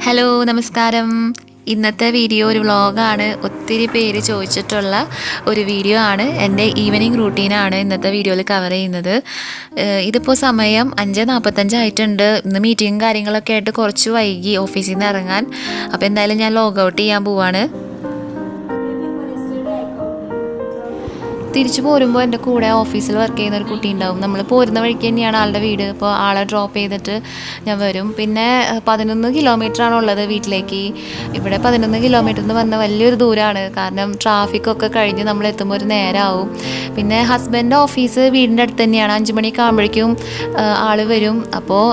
Hello നമസ്കാരം. ഇന്നത്തെ video ഒരു വ്ളോഗാണ്. ഒത്തിരി പേര് ചോദിച്ചിട്ടുള്ള ഒരു വീഡിയോ ആണ്. എൻ്റെ ഈവനിങ് റൂട്ടീനാണ് ഇന്നത്തെ വീഡിയോയിൽ കവർ ചെയ്യുന്നത്. ഇതിപ്പോൾ സമയം 5:45 ആയിട്ടുണ്ട്. ഇന്ന് മീറ്റിങ്ങും കാര്യങ്ങളൊക്കെ ആയിട്ട് കുറച്ച് വൈകി ഓഫീസിൽ നിന്ന് ഇറങ്ങാൻ. അപ്പോൾ എന്തായാലും ഞാൻ ലോഗ് ഔട്ട് ചെയ്യാൻ പോവാണ്. തിരിച്ചു പോരുമ്പോൾ എൻ്റെ കൂടെ ഓഫീസിൽ വർക്ക് ചെയ്യുന്ന ഒരു കുട്ടി ഉണ്ടാവും. നമ്മൾ പോരുന്ന വഴിക്ക് തന്നെയാണ് ആളുടെ വീട്. അപ്പോൾ ആളെ ഡ്രോപ്പ് ചെയ്തിട്ട് ഞാൻ വരും. പിന്നെ 11 കിലോമീറ്ററാണ് ഉള്ളത് വീട്ടിലേക്ക്. ഇവിടെ 11 കിലോമീറ്റർ എന്ന് പറഞ്ഞാൽ വലിയൊരു ദൂരമാണ്. കാരണം ട്രാഫിക്കൊക്കെ കഴിഞ്ഞ് നമ്മൾ എത്തുമ്പോൾ ഒരു നേരമാവും. പിന്നെ ഹസ്ബൻഡ് ഓഫീസ് വീടിൻ്റെ അടുത്ത് തന്നെയാണ്. 5 മണിയൊക്കെ ആകുമ്പോഴേക്കും ആൾ വരും. അപ്പോൾ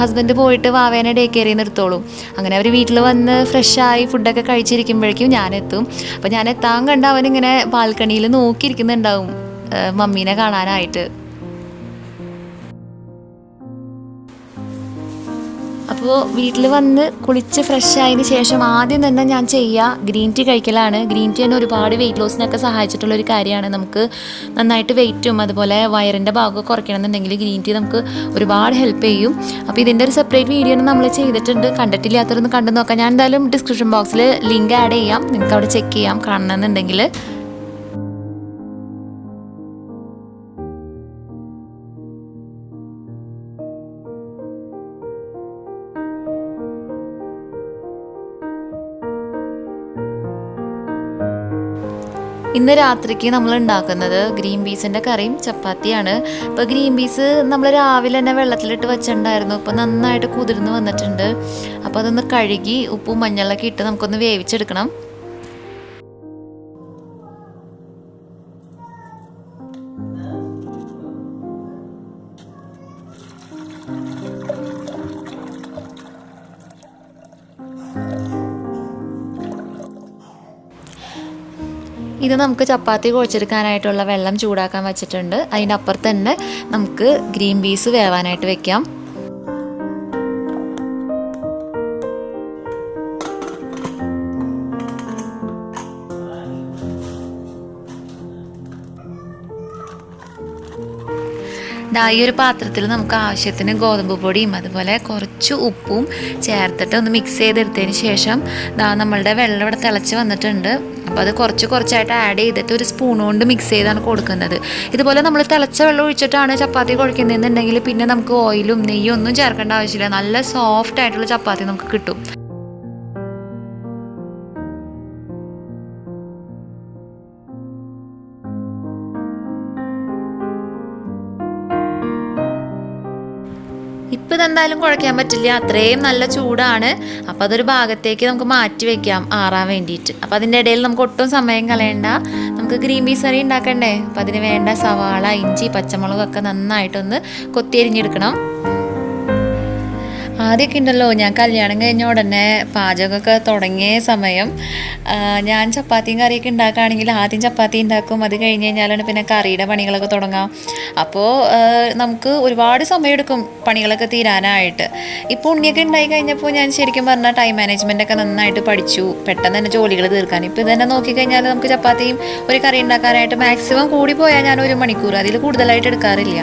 ഹസ്ബൻഡ് പോയിട്ട് വാവേനെ ഡേ കെയറിൽ നിന്ന് എടുത്തോളും. അങ്ങനെ അവർ വീട്ടിൽ വന്ന് ഫ്രഷായി ഫുഡൊക്കെ കഴിച്ചിരിക്കുമ്പോഴേക്കും ഞാനെത്തും. അപ്പോൾ ഞാൻ എത്താൻ കണ്ട് അവനിങ്ങനെ ബാൽക്കണിയിൽ നോക്കിയിരിക്കുന്നുണ്ടാവും മമ്മീനെ കാണാനായിട്ട്. അപ്പോൾ വീട്ടിൽ വന്ന് കുളിച്ച് ഫ്രഷ് ആയതിന് ശേഷം ആദ്യം തന്നെ ഞാൻ ചെയ്യുക ഗ്രീൻ ടീ കഴിക്കലാണ്. ഗ്രീൻ ടീ തന്നെ ഒരുപാട് വെയിറ്റ് ലോസിനൊക്കെ സഹായിച്ചിട്ടുള്ളൊരു കാര്യമാണ്. നമുക്ക് നന്നായിട്ട് വെയിറ്റും അതുപോലെ വയറിൻ്റെ ഭാഗമൊക്കെ കുറയ്ക്കണമെന്നുണ്ടെങ്കിൽ ഗ്രീൻ ടീ നമുക്ക് ഒരുപാട് ഹെൽപ്പ് ചെയ്യും. അപ്പോൾ ഇതിൻ്റെ ഒരു സെപ്പറേറ്റ് വീഡിയോ നമ്മൾ ചെയ്തിട്ടുണ്ട്. കണ്ടിട്ടില്ലാത്തവരൊന്ന് കണ്ടു നോക്കാം. ഞാൻ എന്തായാലും ഡിസ്ക്രിപ്ഷൻ ബോക്സിൽ ലിങ്ക് ആഡ് ചെയ്യാം. നിങ്ങൾക്ക് അവിടെ ചെക്ക് ചെയ്യാം കാണണമെന്നുണ്ടെങ്കിൽ. ഇന്ന് രാത്രിക്ക് നമ്മൾ ഉണ്ടാക്കുന്നത് ഗ്രീൻ പീസിൻ്റെ കറിയും ചപ്പാത്തിയാണ്. ഇപ്പോൾ ഗ്രീൻ പീസ് നമ്മൾ രാവിലെ തന്നെ വെള്ളത്തിലിട്ട് വെച്ചിട്ടുണ്ടായിരുന്നു. ഇപ്പോൾ നന്നായിട്ട് കുതിർന്ന് വന്നിട്ടുണ്ട്. അപ്പോൾ അതൊന്ന് കഴുകി ഉപ്പും മഞ്ഞളൊക്കെ ഇട്ട് നമുക്കൊന്ന് വേവിച്ചെടുക്കണം. ഇത് നമുക്ക് ചപ്പാത്തി കുഴച്ചെടുക്കാനായിട്ടുള്ള വെള്ളം ചൂടാക്കാൻ വെച്ചിട്ടുണ്ട്. അതിൻ്റെ അപ്പുറത്ത് തന്നെ നമുക്ക് ഗ്രീൻ പീസ് വേവാനായിട്ട് വെക്കാം. ഈ ഒരു പാത്രത്തിൽ നമുക്ക് ആവശ്യത്തിന് ഗോതമ്പ് പൊടിയും അതുപോലെ കുറച്ച് ഉപ്പും ചേർത്തിട്ട് ഒന്ന് മിക്സ് ചെയ്തെടുത്തതിന് ശേഷം നമ്മളുടെ വെള്ളം ഇവിടെ തിളച്ച് വന്നിട്ടുണ്ട്. അപ്പോൾ അത് കുറച്ചായിട്ട് ആഡ് ചെയ്തിട്ട് ഒരു സ്പൂൺ കൊണ്ട് മിക്സ് ചെയ്താണ് കൊടുക്കുന്നത്. ഇതുപോലെ നമ്മൾ തിളച്ച വെള്ളം ഒഴിച്ചിട്ടാണ് ചപ്പാത്തി കുഴക്കുന്നതെന്നുണ്ടെങ്കിൽ പിന്നെ നമുക്ക് ഓയിലും നെയ്യും ഒന്നും ചേർക്കേണ്ട ആവശ്യമില്ല. നല്ല സോഫ്റ്റ് ആയിട്ടുള്ള ചപ്പാത്തി നമുക്ക് കിട്ടും. ഇപ്പം ഇതെന്തായാലും കുഴയ്ക്കാൻ പറ്റില്ല, അത്രയും നല്ല ചൂടാണ്. അപ്പോൾ അതൊരു ഭാഗത്തേക്ക് നമുക്ക് മാറ്റി വെക്കാം ആറാൻ വേണ്ടിയിട്ട്. അപ്പോൾ അതിൻ്റെ ഇടയിൽ നമുക്ക് ഒട്ടും സമയം കളയണ്ട. നമുക്ക് ഗ്രീൻ പീസ് കറി ഉണ്ടാക്കണ്ടേ. അപ്പോൾ അതിന് വേണ്ട സവാള, ഇഞ്ചി, പച്ചമുളകൊക്കെ നന്നായിട്ടൊന്ന് കൊത്തിയരിഞ്ഞെടുക്കണം. ആദ്യമൊക്കെ ഉണ്ടല്ലോ, ഞാൻ കല്യാണം കഴിഞ്ഞ ഉടനെ പാചകമൊക്കെ തുടങ്ങിയ സമയം ഞാൻ ചപ്പാത്തിയും കറിയൊക്കെ ഉണ്ടാക്കുകയാണെങ്കിൽ ആദ്യം ചപ്പാത്തി ഉണ്ടാക്കും. അത് കഴിഞ്ഞ് കഴിഞ്ഞാലാണ് പിന്നെ കറിയുടെ പണികളൊക്കെ തുടങ്ങാം. അപ്പോൾ നമുക്ക് ഒരുപാട് സമയമെടുക്കും പണികളൊക്കെ തീരാനായിട്ട്. ഇപ്പോൾ ഉണ്ണിയൊക്കെ ഉണ്ടായി കഴിഞ്ഞപ്പോൾ ഞാൻ ശരിക്കും പറഞ്ഞാൽ ടൈം മാനേജ്മെൻറ്റൊക്കെ നന്നായിട്ട് പഠിച്ചു. പെട്ടെന്ന് തന്നെ ജോലികൾ തീർക്കാൻ. ഇപ്പോൾ ഇതന്നെ നോക്കിക്കഴിഞ്ഞാൽ നമുക്ക് ചപ്പാത്തിയും ഒരു കറി ഉണ്ടാക്കാനായിട്ട് മാക്സിമം കൂടി പോയാൽ ഞാൻ 1 മണിക്കൂർ, അതിൽ കൂടുതലായിട്ട് എടുക്കാറില്ല.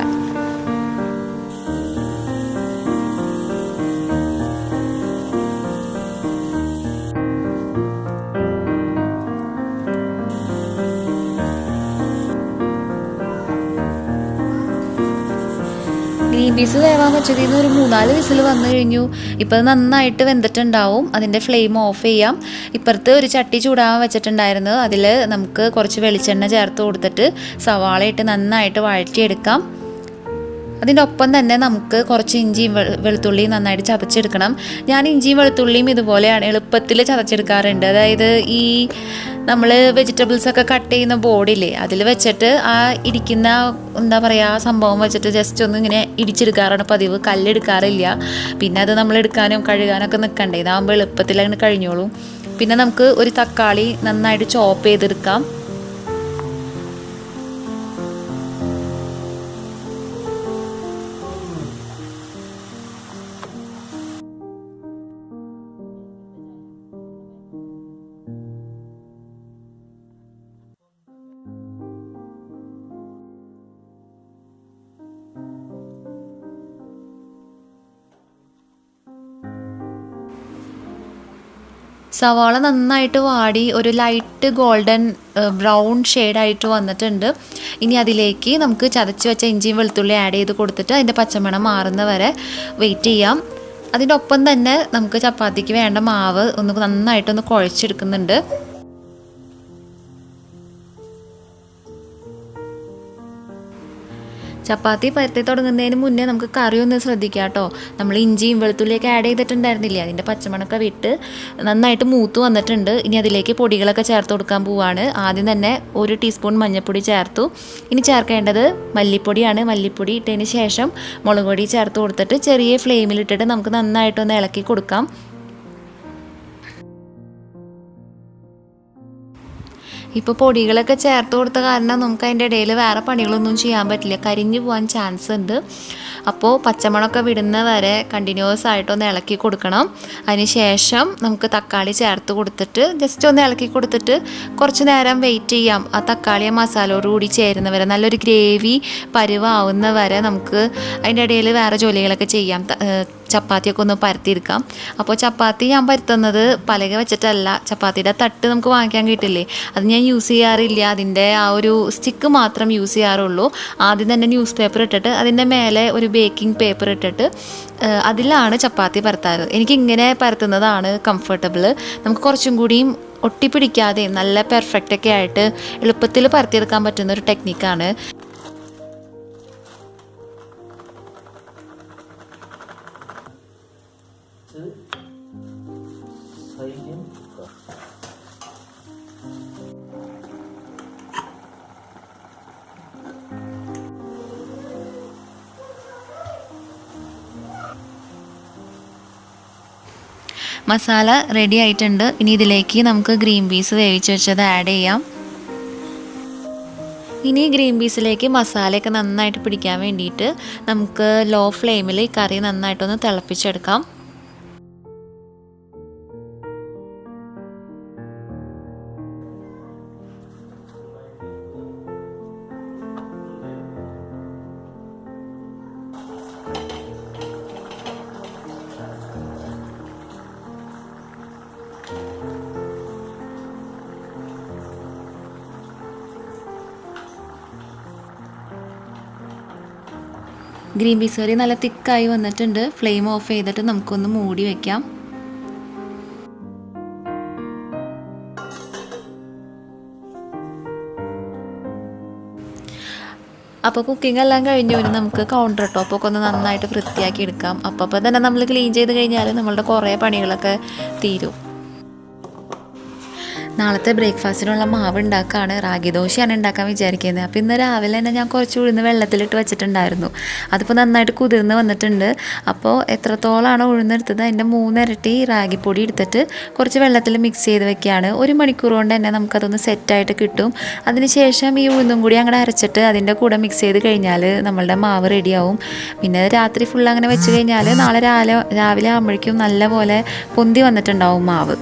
ഗ്രീൻ പീസ് വേവാൻ വെച്ചതിൽ നിന്ന് ഒരു 3-4 വിസിൽ വന്നു കഴിഞ്ഞു. ഇപ്പോൾ അത് നന്നായിട്ട് വെന്തിട്ടുണ്ടാവും. അതിൻ്റെ ഫ്ലെയിം ഓഫ് ചെയ്യാം. ഇപ്പുറത്ത് ഒരു ചട്ടി ചൂടാൻ വെച്ചിട്ടുണ്ടായിരുന്നു. അതിൽ നമുക്ക് കുറച്ച് വെളിച്ചെണ്ണ ചേർത്ത് കൊടുത്തിട്ട് സവാള ഇട്ട് നന്നായിട്ട് വഴറ്റിയെടുക്കാം. അതിൻ്റെ ഒപ്പം തന്നെ നമുക്ക് കുറച്ച് ഇഞ്ചിയും വെളുത്തുള്ളിയും നന്നായിട്ട് ചതച്ചെടുക്കണം. ഞാൻ ഇഞ്ചിയും വെളുത്തുള്ളിയും ഇതുപോലെയാണ് എളുപ്പത്തിൽ ചതച്ചെടുക്കാറുണ്ട്. അതായത് ഈ നമ്മൾ വെജിറ്റബിൾസൊക്കെ കട്ട് ചെയ്യുന്ന ബോർഡില്ലേ, അതിൽ വെച്ചിട്ട് ആ ഇടിക്കുന്ന എന്താ പറയുക സംഭവം വെച്ചിട്ട് ജസ്റ്റ് ഒന്ന് ഇങ്ങനെ ഇടിച്ചെടുക്കാറാണ് പതിവ്. കല്ലെടുക്കാറില്ല. പിന്നെ അത് നമ്മൾ എടുക്കാനും കഴുകാനൊക്കെ നിൽക്കണ്ടേ. ഇതാകുമ്പോൾ എളുപ്പത്തിൽ അങ്ങനെ കഴിഞ്ഞോളും. പിന്നെ നമുക്ക് ഒരു തക്കാളി നന്നായിട്ട് ചോപ്പ് ചെയ്തെടുക്കാം. സവാള നന്നായിട്ട് വാടി ഒരു ലൈറ്റ് ഗോൾഡൻ ബ്രൗൺ ഷെയ്ഡായിട്ട് വന്നിട്ടുണ്ട്. ഇനി അതിലേക്ക് നമുക്ക് ചതച്ച് വെച്ച ഇഞ്ചിയും വെളുത്തുള്ളി ആഡ് ചെയ്ത് കൊടുത്തിട്ട് അതിൻ്റെ പച്ചമണം മാറുന്ന വരെ വെയിറ്റ് ചെയ്യാം. അതിൻ്റെ ഒപ്പം തന്നെ നമുക്ക് ചപ്പാത്തിക്ക് വേണ്ട മാവ് നന്നായിട്ടൊന്ന് കുഴച്ചെടുക്കുന്നുണ്ട്. ചപ്പാത്തി പരത്തി തുടങ്ങുന്നതിന് മുന്നേ നമുക്ക് കറി ഒന്ന് ശ്രദ്ധിക്കാം കേട്ടോ. നമ്മൾ ഇഞ്ചിയും വെളുത്തുള്ളിയൊക്കെ ആഡ് ചെയ്തിട്ടുണ്ടായിരുന്നില്ലേ, അതിൻ്റെ പച്ചമണമൊക്കെ വിട്ട് നന്നായിട്ട് മൂത്ത് വന്നിട്ടുണ്ട്. ഇനി അതിലേക്ക് പൊടികളൊക്കെ ചേർത്ത് കൊടുക്കാൻ പോവാണ്. ആദ്യം തന്നെ 1 ടീസ്പൂൺ മഞ്ഞൾപ്പൊടി ചേർത്തു. ഇനി ചേർക്കേണ്ടത് മല്ലിപ്പൊടിയാണ്. മല്ലിപ്പൊടി ഇട്ടതിന് ശേഷം മുളക് പൊടി ചേർത്ത് കൊടുത്തിട്ട് ചെറിയ ഫ്ലെയിമിലിട്ടിട്ട് നമുക്ക് നന്നായിട്ടൊന്ന് ഇളക്കി കൊടുക്കാം. ഇപ്പോൾ പൊടികളൊക്കെ ചേർത്ത് കൊടുത്ത കാരണം നമുക്ക് അതിൻ്റെ ഇടയിൽ വേറെ പണികളൊന്നും ചെയ്യാൻ പറ്റില്ല, കരിഞ്ഞു പോകാൻ ചാൻസ് ഉണ്ട്. അപ്പോൾ പച്ചമണമൊക്കെ വിടുന്ന വരെ കണ്ടിന്യൂസ് ആയിട്ടൊന്ന് ഇളക്കി കൊടുക്കണം. അതിന് ശേഷം നമുക്ക് തക്കാളി ചേർത്ത് കൊടുത്തിട്ട് ജസ്റ്റ് ഒന്ന് ഇളക്കി കൊടുത്തിട്ട് കുറച്ച് നേരം വെയിറ്റ് ചെയ്യാം. ആ തക്കാളി മസാലയോട് കൂടി ചേരുന്ന വരെ, നല്ലൊരു ഗ്രേവി പരുവാവുന്ന വരെ നമുക്ക് അതിൻ്റെ ഇടയിൽ വേറെ ജോലികളൊക്കെ ചെയ്യാം. ചപ്പാത്തിയൊക്കെ ഒന്ന് പരത്തിയെടുക്കാം. അപ്പോൾ ചപ്പാത്തി ഞാൻ പരത്തുന്നത് പലക വെച്ചിട്ടല്ല, ചപ്പാത്തിയുടെ തട്ട് നമുക്ക് വാങ്ങിക്കാൻ കിട്ടില്ലേ, അത് ഞാൻ യൂസ് ചെയ്യാറില്ല. അതിൻ്റെ ആ ഒരു സ്റ്റിക്ക് മാത്രം യൂസ് ചെയ്യാറുള്ളൂ. ആദ്യം തന്നെ ന്യൂസ് പേപ്പർ ഇട്ടിട്ട് അതിൻ്റെ മേലെ ഒരു ബേക്കിംഗ് പേപ്പർ ഇട്ടിട്ട് അതിലാണ് ചപ്പാത്തി പരത്താറ്. എനിക്കിങ്ങനെ പരത്തുന്നതാണ് കംഫർട്ടബിൾ. നമുക്ക് കുറച്ചും കൂടിയും ഒട്ടിപ്പിടിക്കാതെ നല്ല പെർഫെക്റ്റൊക്കെ ആയിട്ട് എളുപ്പത്തിൽ പരത്തിയെടുക്കാൻ പറ്റുന്ന ഒരു ടെക്നിക്കാണ്. മസാല റെഡി ആയിട്ടുണ്ട്. ഇനി ഇതിലേക്ക് നമുക്ക് ഗ്രീൻ പീസ് വേവിച്ച് വെച്ചത് ആഡ് ചെയ്യാം. ഇനി ഗ്രീൻ പീസിലേക്ക് മസാലയൊക്കെ നന്നായിട്ട് പിടിക്കാൻ വേണ്ടിയിട്ട് നമുക്ക് ലോ ഫ്ലെയിമിൽ കറി നന്നായിട്ടൊന്ന് തിളപ്പിച്ചെടുക്കാം. ഗ്രീൻ പീസ് കറി നല്ല തിക്കായി വന്നിട്ടുണ്ട്. ഫ്ലെയിം ഓഫ് ചെയ്തിട്ട് നമുക്കൊന്ന് മൂടി വയ്ക്കാം. അപ്പോൾ കുക്കിംഗ് എല്ലാം കഴിഞ്ഞു. നമുക്ക് കൗണ്ടർ ടോപ്പൊക്കെ ഒന്ന് നന്നായിട്ട് വൃത്തിയാക്കി എടുക്കാം. അപ്പോൾ തന്നെ നമ്മൾ ക്ലീൻ ചെയ്ത് കഴിഞ്ഞാൽ നമ്മളുടെ കുറേ പണികളൊക്കെ തീരും. നാളത്തെ ബ്രേക്ക്ഫാസ്റ്റിനുള്ള മാവ് ഉണ്ടാക്കുകയാണ്. റാഗി ദോശയാണ് ഉണ്ടാക്കാൻ വിചാരിക്കുന്നത്. അപ്പോൾ ഇന്ന് രാവിലെ തന്നെ ഞാൻ കുറച്ച് ഉഴുന്ന് വെള്ളത്തിലിട്ട് വെച്ചിട്ടുണ്ടായിരുന്നു. അതിപ്പോൾ നന്നായിട്ട് കുതിർന്ന് വന്നിട്ടുണ്ട്. അപ്പോൾ എത്രത്തോളാണ് ഉഴുന്നെടുത്തത് അതിൻ്റെ 3 ഇരട്ടി റാഗിപ്പൊടി എടുത്തിട്ട് കുറച്ച് വെള്ളത്തിൽ മിക്സ് ചെയ്ത് വെക്കുകയാണ്. 1 മണിക്കൂർ കൊണ്ട് തന്നെ നമുക്കതൊന്ന് സെറ്റായിട്ട് കിട്ടും. അതിനുശേഷം ഈ ഉഴുന്നും കൂടി അങ്ങനെ അരച്ചിട്ട് അതിൻ്റെ കൂടെ മിക്സ് ചെയ്ത് കഴിഞ്ഞാൽ നമ്മളുടെ മാവ് റെഡിയാവും. പിന്നെ രാത്രി ഫുൾ അങ്ങനെ വെച്ച് കഴിഞ്ഞാൽ നാളെ രാവിലെ ആകുമ്പോഴേക്കും നല്ലപോലെ പൊന്തി വന്നിട്ടുണ്ടാവും മാവ്.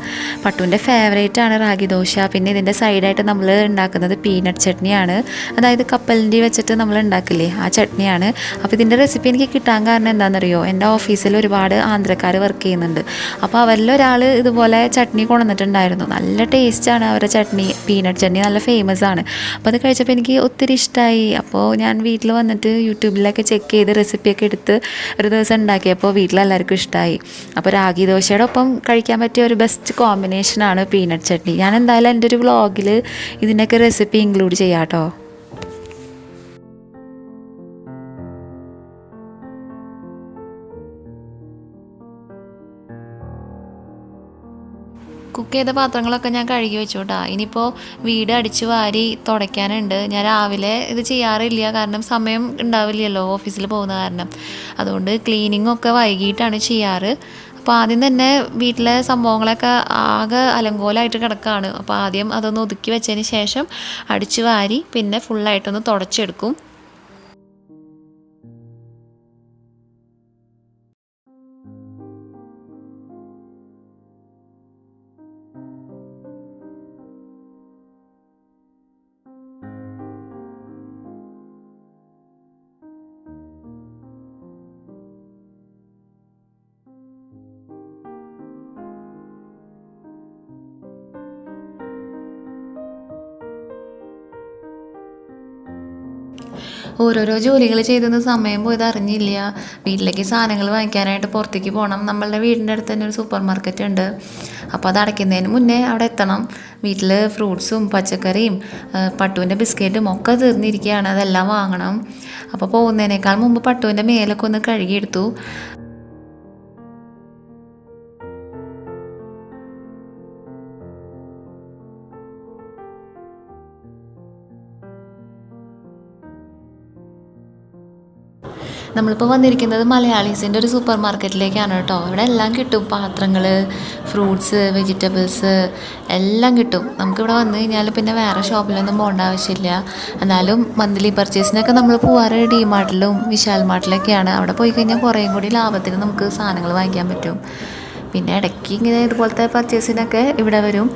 പട്ടുവിൻ്റെ ഫേവറേറ്റ് ആണ് റാഗി ദോശ. പിന്നെ ഇതിൻ്റെ സൈഡായിട്ട് നമ്മൾ ഉണ്ടാക്കുന്നത് പീനട്ട് ചട്നിയാണ്. അതായത് കപ്പലിൻ്റെ വെച്ചിട്ട് നമ്മൾ ഉണ്ടാക്കില്ലേ, ആ ചട്നിയാണ്. അപ്പോൾ ഇതിൻ്റെ റെസിപ്പി എനിക്ക് കിട്ടാൻ കാരണം എന്താണെന്നറിയോ, എൻ്റെ ഓഫീസിൽ ഒരുപാട് ആന്ധ്രക്കാർ വർക്ക് ചെയ്യുന്നുണ്ട്. അപ്പോൾ അവരിലൊരാൾ ഇതുപോലെ ചട്നി കൊണ്ടുവന്നിട്ടുണ്ടായിരുന്നു. നല്ല ടേസ്റ്റാണ് അവരുടെ ചട്നി, പീനട്ട് ചട്നി നല്ല ഫേമസ് ആണ്. അപ്പോൾ അത് കഴിച്ചപ്പോൾ എനിക്ക് ഒത്തിരി ഇഷ്ടമായി. അപ്പോൾ ഞാൻ വീട്ടിൽ വന്നിട്ട് യൂട്യൂബിലൊക്കെ ചെക്ക് ചെയ്ത് റെസിപ്പിയൊക്കെ എടുത്ത് ഒരു ദിവസം ഉണ്ടാക്കിയപ്പോൾ വീട്ടിലെല്ലാവർക്കും ഇഷ്ടമായി. അപ്പോൾ റാഗി ദോശയുടെ ഒപ്പം കഴിക്കാൻ പറ്റിയ ഒരു ബെസ്റ്റ് കോമ്പിനേഷനാണ് പീനട്ട് ചട്നി. ഞാൻ എന്തായാലും എൻ്റെ ഒരു വ്ളോഗിൽ ഇതിൻ്റെയൊക്കെ റെസിപ്പി ഇൻക്ലൂഡ് ചെയ്യാം കേട്ടോ. കുക്ക് ചെയ്ത പാത്രങ്ങളൊക്കെ ഞാൻ കഴുകി വെച്ചു കേട്ടോ. ഇനിയിപ്പോൾ വീട് അടിച്ച് വാരി തുടയ്ക്കാനുണ്ട്. ഞാൻ രാവിലെ ഇത് ചെയ്യാറില്ല, കാരണം സമയം ഉണ്ടാവില്ലല്ലോ ഓഫീസിൽ പോകുന്ന കാരണം. അതുകൊണ്ട് ക്ലീനിങ്ങൊക്കെ വൈകിട്ടാണ് ചെയ്യാറ്. അപ്പോൾ ആദ്യം തന്നെ വീട്ടിലെ സംഭവങ്ങളൊക്കെ ആകെ അലങ്കോലമായിട്ട് കിടക്കുകയാണ്. അപ്പോൾ ആദ്യം അതൊന്ന് ഒതുക്കി വെച്ചതിന് ശേഷം അടിച്ച് വാരി പിന്നെ ഫുള്ളായിട്ടൊന്ന് തുടച്ചെടുക്കും. ഓരോരോ ജോലികൾ ചെയ്തെന്ന് സമയം പോയത് അറിഞ്ഞില്ല. വീട്ടിലേക്ക് സാധനങ്ങൾ വാങ്ങിക്കാനായിട്ട് പുറത്തേക്ക് പോകണം. നമ്മളുടെ വീടിൻ്റെ അടുത്ത് തന്നെ ഒരു സൂപ്പർ മാർക്കറ്റ് ഉണ്ട്. അപ്പോൾ അത് അടയ്ക്കുന്നതിന് മുന്നേ അവിടെ എത്തണം. വീട്ടിൽ ഫ്രൂട്ട്സും പച്ചക്കറിയും പട്ടുവിൻ്റെ ബിസ്ക്കറ്റും ഒക്കെ തീർന്നിരിക്കുകയാണ്. അതെല്ലാം വാങ്ങണം. അപ്പോൾ പോകുന്നതിനേക്കാൾ മുമ്പ് പട്ടുവിൻ്റെ മേലൊക്കെ ഒന്ന് കഴുകിയെടുത്തു. നമ്മളിപ്പോൾ വന്നിരിക്കുന്നത് മലയാളീസിൻ്റെ ഒരു സൂപ്പർ മാർക്കറ്റിലേക്കാണ് കേട്ടോ. ഇവിടെ എല്ലാം കിട്ടും. പാത്രങ്ങൾ, ഫ്രൂട്ട്സ്, വെജിറ്റബിൾസ് എല്ലാം കിട്ടും. നമുക്കിവിടെ വന്നു കഴിഞ്ഞാൽ പിന്നെ വേറെ ഷോപ്പിലൊന്നും പോകേണ്ട ആവശ്യമില്ല. എന്നാലും മന്ത്ലി പർച്ചേസിനൊക്കെ നമ്മൾ പോവാറ് ഡിമാർട്ടിലും വിശാൽ മാർട്ടിലൊക്കെയാണ്. അവിടെ പോയി കഴിഞ്ഞാൽ കുറേയും കൂടി ലാഭത്തിന് നമുക്ക് സാധനങ്ങൾ വാങ്ങിക്കാൻ പറ്റും. പിന്നെ ഇടയ്ക്ക് ഇങ്ങനെ ഇതുപോലത്തെ പർച്ചേസിനൊക്കെ ഇവിടെ വരും.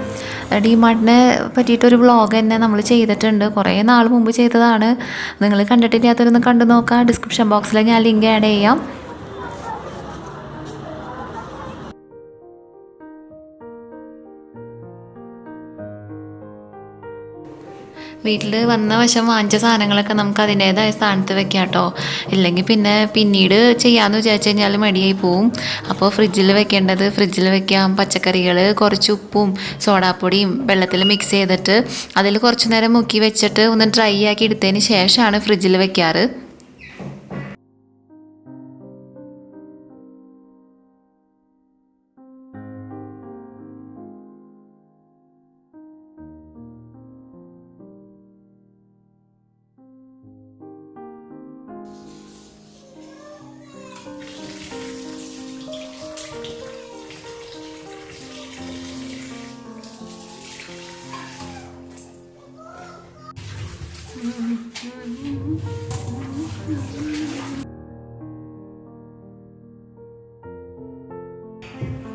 ഡിമാർട്ടിനെ പറ്റിയിട്ടൊരു വ്ളോഗ് തന്നെ നമ്മൾ ചെയ്തിട്ടുണ്ട്. കുറേ നാൾ മുമ്പ് ചെയ്തതാണ്. നിങ്ങൾ കണ്ടിട്ടില്ലാത്തവരൊന്ന് കണ്ടു നോക്കാം. ഡിസ്ക്രിപ്ഷൻ ബോക്സിൽ ഞാൻ ലിങ്ക് ആഡ് ചെയ്യാം. വീട്ടിൽ വന്ന വശം വാങ്ങിച്ച സാധനങ്ങളൊക്കെ നമുക്ക് അതിൻ്റേതായ സ്ഥാനത്ത് വെക്കാം കേട്ടോ. ഇല്ലെങ്കിൽ പിന്നെ പിന്നീട് ചെയ്യാമെന്ന് വിചാരിച്ചു കഴിഞ്ഞാൽ മടിയായി പോവും. അപ്പോൾ ഫ്രിഡ്ജിൽ വെക്കേണ്ടത് ഫ്രിഡ്ജിൽ വെക്കാം. പച്ചക്കറികൾ കുറച്ച് ഉപ്പും സോഡാപ്പൊടിയും വെള്ളത്തിൽ മിക്സ് ചെയ്തിട്ട് അതിൽ കുറച്ച് നേരം മുക്കി വെച്ചിട്ട് ഒന്ന് ഡ്രൈ ആക്കി എടുത്തതിന് ശേഷമാണ് ഫ്രിഡ്ജിൽ വെക്കാറ്.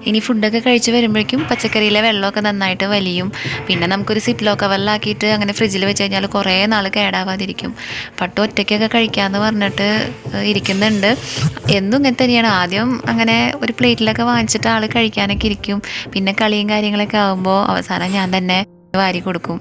ഇനി ഫുഡൊക്കെ കഴിച്ച് വരുമ്പോഴേക്കും പച്ചക്കറിയിലെ വെള്ളമൊക്കെ നന്നായിട്ട് വലിയും. പിന്നെ നമുക്കൊരു സിപ്ലോ കവറിലാക്കിയിട്ട് അങ്ങനെ ഫ്രിഡ്ജിൽ വെച്ച് കഴിഞ്ഞാൽ കുറേ നാൾ കേടാവാതിരിക്കും. പട്ടു ഒറ്റയ്ക്കൊക്കെ കഴിക്കാമെന്ന് പറഞ്ഞിട്ട് ഇരിക്കുന്നുണ്ട്. എന്നും ഇങ്ങനെ തന്നെയാണ്. ആദ്യം അങ്ങനെ ഒരു പ്ലേറ്റിലൊക്കെ വാങ്ങിച്ചിട്ട് ആൾ കഴിക്കാനൊക്കെ ഇരിക്കും. പിന്നെ കളിയും കാര്യങ്ങളൊക്കെ ആകുമ്പോൾ അവസാനം ഞാൻ തന്നെ വാരി കൊടുക്കും.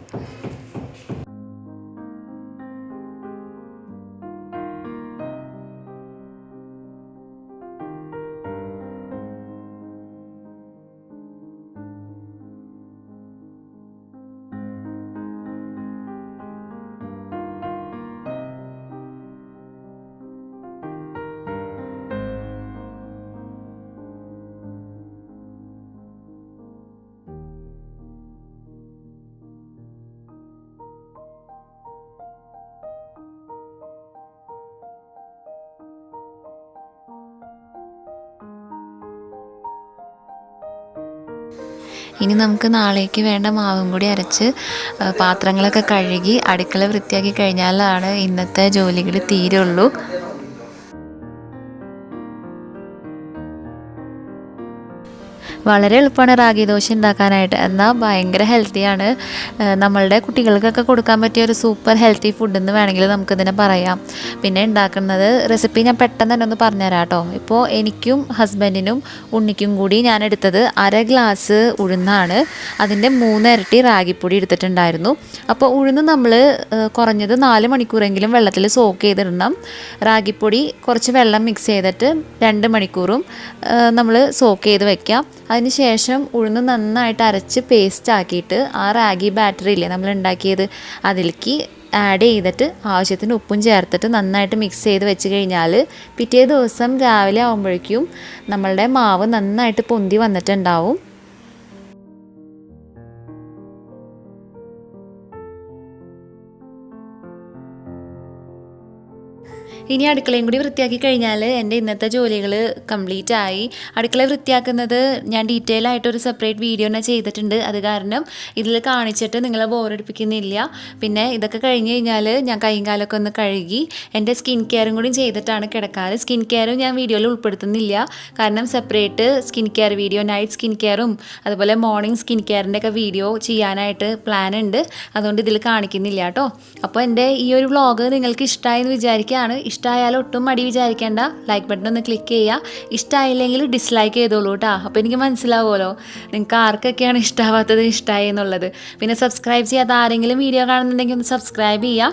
ഇനി നമുക്ക് നാളേക്ക് വേണ്ട മാവും കൂടി അരച്ച് പാത്രങ്ങളൊക്കെ കഴുകി അടുക്കള വൃത്തിയാക്കി കഴിഞ്ഞാലാണ് ഇന്നത്തെ ജോലികൾ തീരുള്ളൂ. വളരെ എളുപ്പമാണ് റാഗി ദോശ ഉണ്ടാക്കാനായിട്ട്. എന്നാൽ ഭയങ്കര ഹെൽത്തിയാണ്. നമ്മളുടെ കുട്ടികൾക്കൊക്കെ കൊടുക്കാൻ പറ്റിയ ഒരു സൂപ്പർ ഹെൽത്തി ഫുഡെന്ന് വേണമെങ്കിൽ നമുക്കിതിനെ പറയാം. പിന്നെ ഉണ്ടാക്കുന്നത് റെസിപ്പി ഞാൻ പെട്ടെന്ന് തന്നെ ഒന്ന് പറഞ്ഞുതരാം കേട്ടോ. ഇപ്പോൾ എനിക്കും ഹസ്ബൻഡിനും ഉണ്ണിക്കും കൂടി ഞാൻ എടുത്തത് 1/2 ഗ്ലാസ് ഉഴുന്നാണ്. അതിൻ്റെ 3 ഇരട്ടി റാഗിപ്പൊടി എടുത്തിട്ടുണ്ടായിരുന്നു. അപ്പോൾ ഉഴുന്ന് നമ്മൾ കുറഞ്ഞത് 4 മണിക്കൂറെങ്കിലും വെള്ളത്തിൽ സോക്ക് ചെയ്തിടണം. റാഗിപ്പൊടി കുറച്ച് വെള്ളം മിക്സ് ചെയ്തിട്ട് 2 മണിക്കൂറും നമ്മൾ സോക്ക് ചെയ്ത് വയ്ക്കാം. അതിന് ശേഷം ഉഴുന്ന് നന്നായിട്ട് അരച്ച് പേസ്റ്റ് ആക്കിയിട്ട് ആ റാഗി ബാറ്ററി ഇല്ലേ നമ്മൾ ഉണ്ടാക്കിയത് അതിലേക്ക് ആഡ് ചെയ്തിട്ട് ആവശ്യത്തിന് ഉപ്പും ചേർത്തിട്ട് നന്നായിട്ട് മിക്സ് ചെയ്ത് വെച്ച് കഴിഞ്ഞാൽ പിറ്റേ ദിവസം രാവിലെ ആകുമ്പോഴേക്കും നമ്മളുടെ മാവ് നന്നായിട്ട് പൊന്തി വന്നിട്ടുണ്ടാവും. ഇനി അടുക്കളയും കൂടി വൃത്തിയാക്കി കഴിഞ്ഞാൽ എൻ്റെ ഇന്നത്തെ ജോലികൾ കംപ്ലീറ്റ് ആയി. അടുക്കള വൃത്തിയാക്കുന്നത് ഞാൻ ഡീറ്റെയിൽ ആയിട്ടൊരു സെപ്പറേറ്റ് വീഡിയോ തന്നെ ചെയ്തിട്ടുണ്ട്. അത് കാരണം ഇതിൽ കാണിച്ചിട്ട് നിങ്ങളെ ബോറടിപ്പിക്കുന്നില്ല. പിന്നെ ഇതൊക്കെ കഴിഞ്ഞ് കഴിഞ്ഞാൽ ഞാൻ കൈയും കാലൊക്കെ ഒന്ന് കഴുകി എൻ്റെ സ്കിൻ കെയറും കൂടി ചെയ്തിട്ടാണ് കിടക്കാറ്. സ്കിൻ കെയറും ഞാൻ വീഡിയോയിൽ ഉൾപ്പെടുത്തുന്നില്ല. കാരണം separate skin care video, night skin കെയറും അതുപോലെ മോർണിംഗ് സ്കിൻ കെയറിൻ്റെ ഒക്കെ വീഡിയോ ചെയ്യാനായിട്ട് പ്ലാൻ ഉണ്ട്. അതുകൊണ്ട് ഇതിൽ കാണിക്കുന്നില്ല കേട്ടോ. അപ്പോൾ എൻ്റെ ഈ ഒരു വ്ളോഗ് നിങ്ങൾക്ക് ഇഷ്ടമായെന്ന് വിചാരിക്കുകയാണ്. ഇഷ്ടമായാലും ഒട്ടും മടി വിചാരിക്കേണ്ട, ലൈക്ക് ബട്ടൺ ഒന്ന് ക്ലിക്ക് ചെയ്യുക. ഇഷ്ടമായില്ലെങ്കിൽ ഡിസ്ലൈക്ക് ചെയ്തോളൂ കേട്ടോ. അപ്പോൾ എനിക്ക് മനസ്സിലാവുമല്ലോ നിങ്ങൾക്ക് ആർക്കൊക്കെയാണ് ഇഷ്ടമാവാത്തത് ഇഷ്ടമായി എന്നുള്ളത്. പിന്നെ സബ്സ്ക്രൈബ് ചെയ്യാത്ത ആരെങ്കിലും വീഡിയോ കാണുന്നുണ്ടെങ്കിൽ ഒന്ന് സബ്സ്ക്രൈബ് ചെയ്യുക.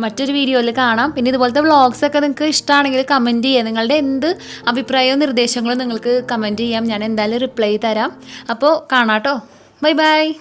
മറ്റൊരു വീഡിയോയിൽ കാണാം. പിന്നെ ഇതുപോലത്തെ വ്ളോഗ്സൊക്കെ നിങ്ങൾക്ക് ഇഷ്ടമാണെങ്കിൽ കമൻറ്റ് ചെയ്യുക. നിങ്ങളുടെ എന്ത് അഭിപ്രായവും നിർദ്ദേശങ്ങളും നിങ്ങൾക്ക് കമൻറ്റ് ചെയ്യാം. ഞാൻ എന്തായാലും റിപ്ലൈ തരാം. അപ്പോൾ കാണാം കേട്ടോ. Bye bye.